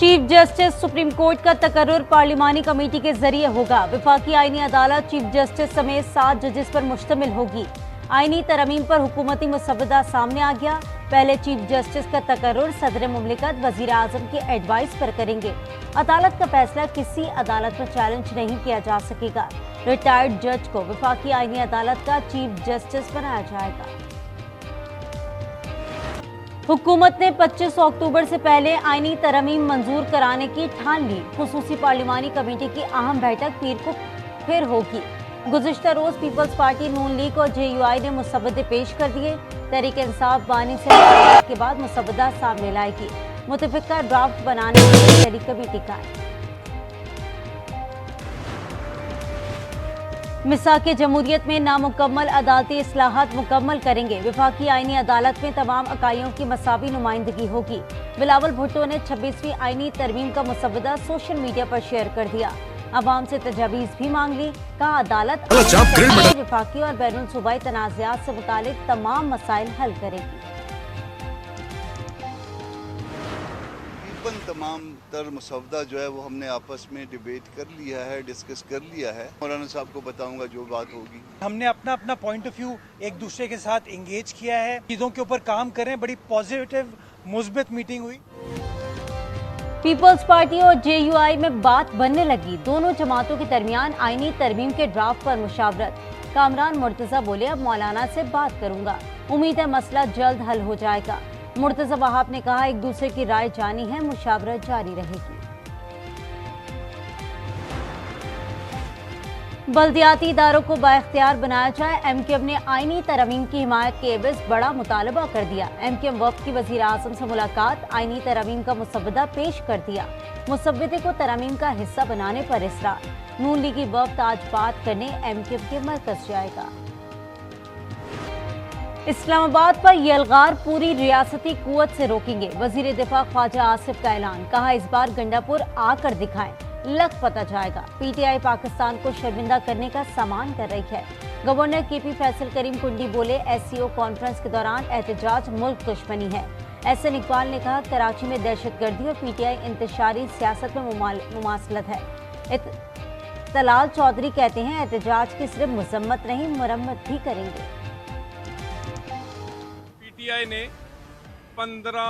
Chief justice supreme court का तकर्रुर पार्लिमानी committee के जरिए होगा। वफाकी आईनी अदालत चीफ जस्टिस समेत 7 जजेस पर मुश्तमिल होगी। आईनी तरमीम पर हुकूमती मुसवदा सामने आ गया। पहले चीफ जस्टिस का तकर्रुर सदर मुमलिकत वजीर आजम की एडवाइस पर करेंगे। अदालत का फैसला किसी अदालत में चैलेंज नहीं किया जा सकेगा। रिटायर्ड जज को वफाकी आईनी अदालत का चीफ जस्टिस बनाया जाएगा। हुकूमत ने 25 अक्टूबर से पहले आईनी तरमीम मंजूर कराने की ठान ली। खुसूसी पार्लिमानी कमेटी की अहम बैठक पीर को फिर होगी। गुज़िश्ता रोज पीपल्स पार्टी, नून लीग और JUI ने मुसवदे पेश कर दिए। तहरीक इंसाफ बानी से मुलाकात के बाद मुसवदा सामने लाएगी। मुतफिका ड्राफ्ट बनाने के लिए चली कमेटी का मिसाक जमहूरियत में नामुकम्मल अदालती इस्लाहात मुकम्मल करेंगे। वफाकी आईनी अदालत में तमाम अकाइयों की मसावी नुमाइंदगी होगी। बिलावल भुट्टो ने 26वीं आईनी तरमीम का मुसवदा सोशल मीडिया पर शेयर कर दिया। अवाम से तजावीज़ भी मांग ली। कहा अदालत वफाकी और बैरून सूबाई तनाज़ात से मुतालिक तमाम मसाइल हल करेगी। तमाम तर मुसवदा जो है वो हमने आपस में डिबेट कर लिया है, डिस्कस कर लिया है। मौलाना साहब को बताऊंगा जो बात होगी। हमने अपना अपना पॉइंट ऑफ व्यू एक दूसरे के साथ एंगेज किया है, चीजों के ऊपर काम करें। बड़ी पॉजिटिव मुस्बित मीटिंग हुई। पीपल्स पार्टी और JUI में बात बनने लगी। दोनों जमातों के दरमियान आईनी तरमीम के ड्राफ्ट पर मुशावरत। कामरान मुर्तजा बोले, अब मौलाना से बात करूंगा। उम्मीद है मसला जल्द हल हो जाएगा। मुर्तजा वहाब ने कहा, एक दूसरे की राय जानी है, मुशावरत जारी रहेगी। बल्दियाती इदारों को बाइख्तियार बनाया जाए। MKM ने आईनी तरमीम की हिमायत के एवज बड़ा मुतालबा कर दिया। MKM वफ्द की वजीर आजम से मुलाकात, आईनी तरमीम का मुसवदा पेश कर दिया। मुसवदे को तरमीम का हिस्सा बनाने पर इसरार। नून लीगी वफ्द आज बात करने MKM के मरकज जाएगा। इस्लामाबाद पर यलगार पूरी रियासती कुव्वत से रोकेंगे। वजीर दिफा ख्वाजा आसिफ का ऐलान। कहा, इस बार गंडापुर आकर दिखाएं, लग पता जाएगा। PTI पाकिस्तान को शर्मिंदा करने का सामान कर रही है। गवर्नर KP फैसल करीम कुंडी बोले, SCO कॉन्फ्रेंस के दौरान एहतजाज मुल्क दुश्मनी है। SN इकबाल ने कहा, कराची में दहशतगर्दी और PTI इंतशारी सियासत में मुमासलत है। तलाल चौधरी कहते हैं, एहतजाज की सिर्फ मजम्मत नहीं, मुरम्मत भी करेंगे। PTI ने 15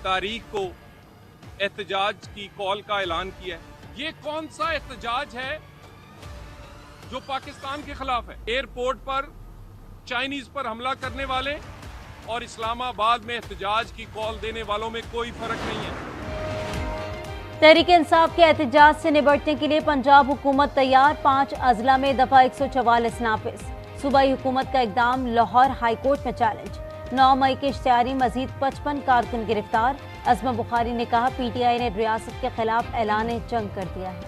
तारीख को एहतजाज की कॉल का ऐलान किया है। ये कौन सा एहतजाज है जो पाकिस्तान के खिलाफ है? एयरपोर्ट पर चाइनीज पर हमला करने वाले और इस्लामाबाद में एहतजाज की कॉल देने वालों में कोई फर्क नहीं है। तहरीक इंसाफ के एहतजाज से निपटने के लिए पंजाब हुकूमत तैयार। 5 अजला में दफा 144 नाफिज। सूबाई हुकूमत का इकदाम लाहौर हाईकोर्ट में चैलेंज। 9 मई के इश्तिहारी मजीद 55 कारकुन गिरफ्तार। अज़मा बुखारी ने कहा, PTI ने रियासत के खिलाफ ऐलान जंग कर दिया है।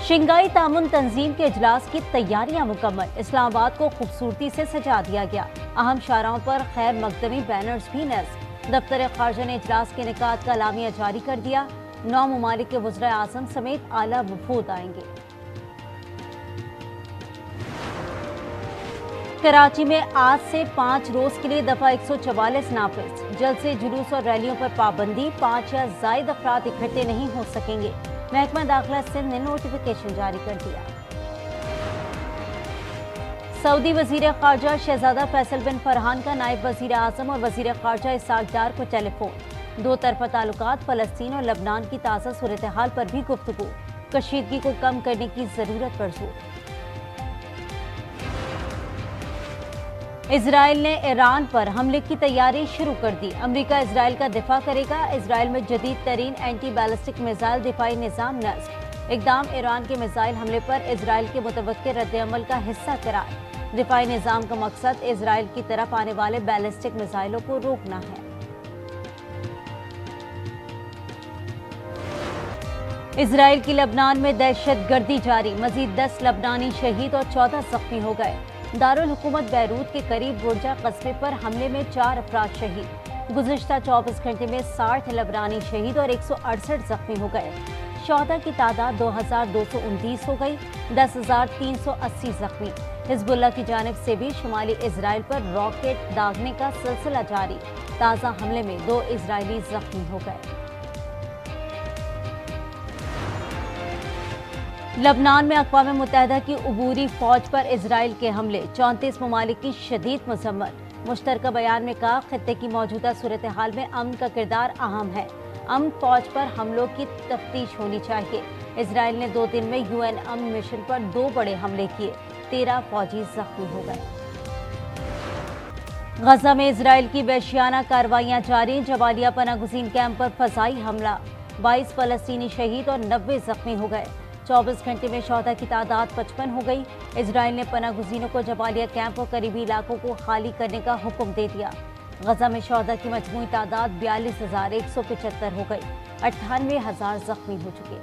शंघाई तामुन तंजीम के इजलास की तैयारियां मुकम्मल। इस्लामाबाद को खूबसूरती से सजा दिया गया। अहम शाहराहों पर खैर मकदमी बैनर्स भी नस्ब। दफ्तर खारजा ने इजलास के निकात का लामिया जारी कर दिया। 9 ममालिक के वज़ीर आज़म समेत आला वफूद आएंगे। कराची में आज से 5 रोज के लिए दफा 144 नाफिज। जल्द से जुलूस और रैलियों पर पाबंदी। 5 या जायद अफराद इकट्ठे नहीं हो सकेंगे। महकमा दाखिला सिंध ने नोटिफिकेशन जारी कर दिया। सऊदी वजीर खारजा शहजादा फैसल बिन फरहान का नायब वजीर आजम और वजीर खारजा इसहाक डार को टेलीफोन। 2 तरफा ताल्लुकात, फलस्तीन और लबनान की ताज़ा सूरत हाल पर भी गुफ्तगू। कशीदगी को कम करने की जरूरत पर जोर। इजराइल ने ईरान पर हमले की तैयारी शुरू कर दी। अमेरिका इजराइल का दिफा करेगा। इजराइल में जदीद तरीन एंटी बैलिस्टिक मिसाइल दिफाई निज़ाम नस्ब। इकदाम ईरान के मिसाइल हमले पर इजराइल के मुतवक्किर रद्द-ए-अमल का हिस्सा करार। दिफाई निज़ाम का मकसद इजराइल की तरफ आने वाले बैलिस्टिक मिसाइलों को रोकना है। इजराइल की लबनान में दहशतगर्दी जारी। मजीद 10 लबनानी शहीद और 14 जख्मी हो गए। दारुल हुकूमत बैरूत के करीब बुर्जा कस्बे पर हमले में 4 अफराद शहीद। गुज़िश्ता 24 घंटे में 60 लबनानी शहीद और 168 जख्मी हो गए। शोहदा की तादाद 2229 हो गई, 10,380 जख्मी। हिजबुल्लाह की जानिब से भी शुमाली इजराइल पर रॉकेट दागने का सिलसिला जारी। ताज़ा हमले में 2 इजरायली जख्मी हो गए। लबनान में अक़वाम मुत्तहिदा की उबूरी फौज पर इजराइल के हमले, 34 ममालिक की शदीद मजम्मत। मुश्तरका बयान में कहा, खित्ते की मौजूदा सूरत हाल में अमन का किरदार अहम है। अमन फौज पर हमलों की तफ्तीश होनी चाहिए। इजराइल ने 2 दिन में UN अमन मिशन पर 2 बड़े हमले किए, 13 फौजी जख्मी हो गए। गजा में इजराइल की वहशियाना कार्रवाइयां जारी। जबालिया पनागुज़ीन कैंप पर फज़ाई हमला, 22 फलस्तीनी शहीद और 90 जख्मी हो गए। 24 घंटे में शोहदा की तादाद 55 हो गई। इजराइल ने पनागुज़ीनों को जबालिया कैंप और करीबी इलाकों को खाली करने का हुक्म दे दिया। गजा में शोहदा की मजमूई तादाद 42,175 हो गई, 98,000 जख्मी हो चुके।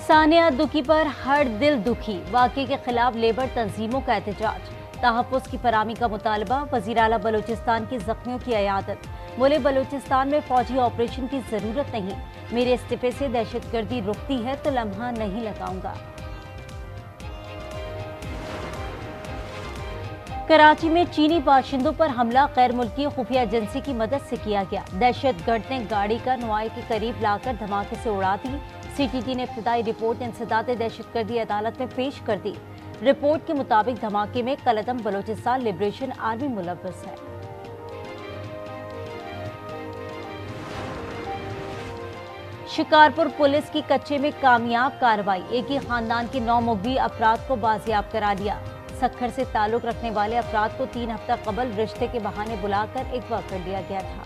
सानिया दुखी पर हर दिल दुखी, वाक़े के खिलाफ लेबर तंजीमों का एहतजाज। तहफ़्फ़ुज़ की फराहमी का मुतालबा, वज़ीर आला बलूचिस्तान की जख्मियों की अयादत। बोले, बलूचिस्तान में फौजी ऑपरेशन की जरूरत नहीं, मेरे इस्तीफे से दहशतगर्दी रुकती है तो लम्हा नहीं लगाऊंगा। कराची में चीनी बाशिंदों पर हमला गैर मुल्की खुफिया एजेंसी की मदद से किया गया। दहशतगर्द ने गाड़ी का नुआई के करीब लाकर धमाके से उड़ा दी। CTT ने इब्तदाई रिपोर्ट इंसदाद दहशतगर्दी अदालत में पेश कर दी। रिपोर्ट के मुताबिक धमाके में कलअदम बलोचिस्तान लिबरेशन आर्मी मुलव्वस है। शिकारपुर पुलिस की कच्चे में कामयाब कार्रवाई, एक ही खानदान के 9 मुगवी अफराद को बाजियाब करा लिया। सक्खर से ताल्लुक रखने वाले अफराद को 3 हफ्ता कबल रिश्ते के बहाने बुलाकर अगवा कर लिया गया था।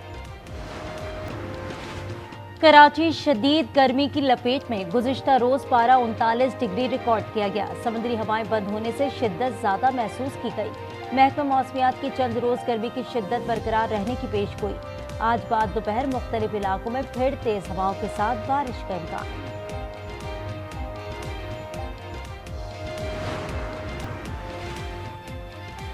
कराची शदीद गर्मी की लपेट में, गुज़िश्ता रोज पारा 39 डिग्री रिकॉर्ड किया गया। समुद्री हवाएं बंद होने से शिद्दत ज्यादा महसूस की गई। महकमा मौसमियात की चंद रोज गर्मी की शिद्दत बरकरार रहने की पेशगोई। आज बाद दोपहर मुख्तलिफ इलाकों में फिर तेज हवाओं के साथ बारिश का इम्कान।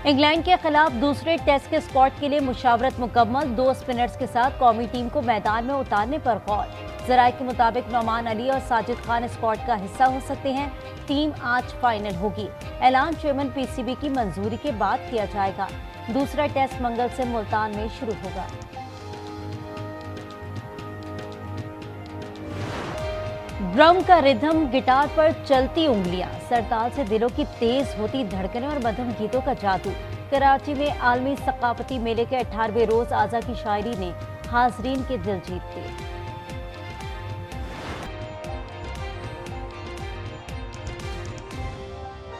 इंग्लैंड के खिलाफ दूसरे टेस्ट के स्क्वाड के लिए मुशावरत मुकम्मल, 2 स्पिनर्स के साथ कौमी टीम को मैदान में उतारने पर गौर। ज़राए के मुताबिक नौमान अली और साजिद खान स्क्वाड का हिस्सा हो सकते हैं। टीम आज फाइनल होगी। ऐलान चेयरमैन PCB की मंजूरी के बाद किया जाएगा। दूसरा टेस्ट मंगल से मुल्तान में शुरू होगा। ड्रम का रिदम, गिटार पर चलती उंगलियां, सरताल से दिलों की तेज होती धड़कनें और मधुर गीतों का जादू। कराची में आलमी सकाफती मेले के 18वें रोज आज़ा की शायरी ने हाजरीन के दिल जीत लिए।